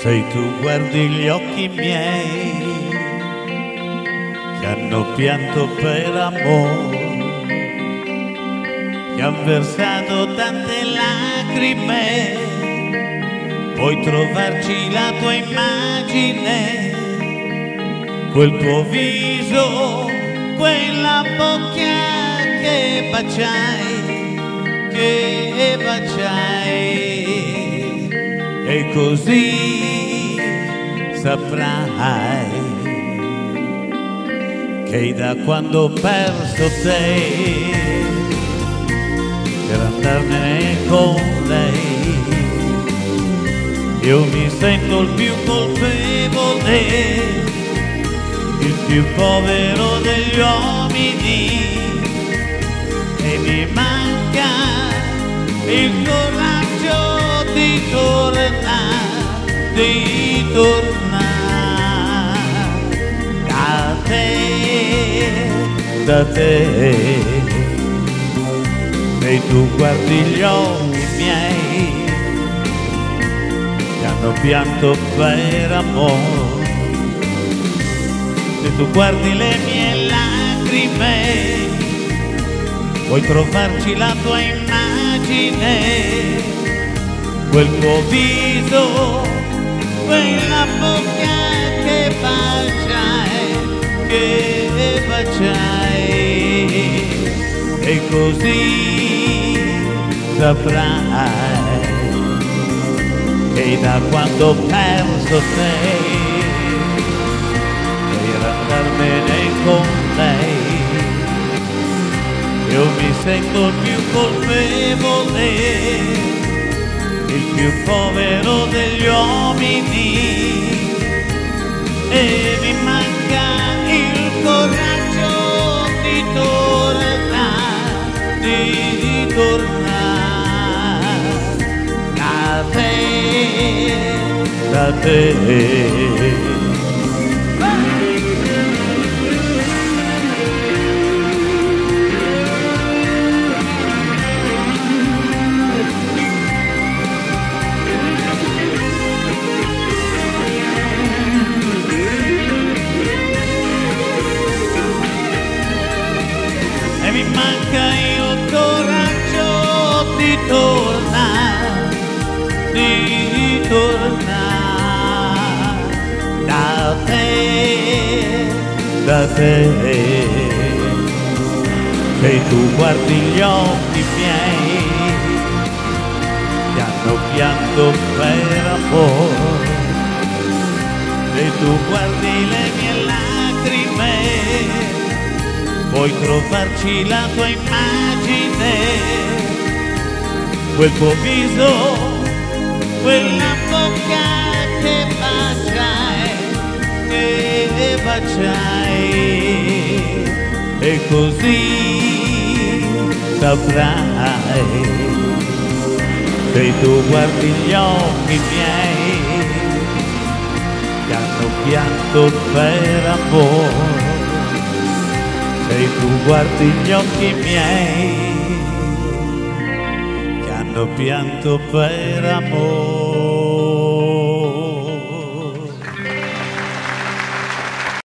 Se tu guardi gli occhi miei che hanno pianto per amore, che han versato tante lacrime, puoi trovarci la tua immagine, quel tuo viso, quella bocca che baciai, e così saprai che da quando ho perso te per andarmene con lei, io mi sento il più colpevole, il più povero degli uomini, e mi manca il coraggio di tornare da te. Se tu guardi gli occhi miei che hanno pianto per amore, se tu guardi le mie lacrime, puoi trovarci la tua immagine, quel tuo viso, quella bocca che baciai, e così saprai che da quando ho perso te per andarmene con lei, io mi sento il più colpevole, il più povero degli uomini, e mi manca il coraggio di tornare da te. E mi manca il coraggio di tornare da te. Se tu guardi gli occhi miei che hanno pianto per amore, se tu guardi le mie lacrime, puoi trovarci la tua immagine, quel tuo viso, quella bocca che baciai, e così saprai, se tu guardi gli occhi miei che hanno pianto per amore, se tu guardi gli occhi miei che hanno pianto per amore.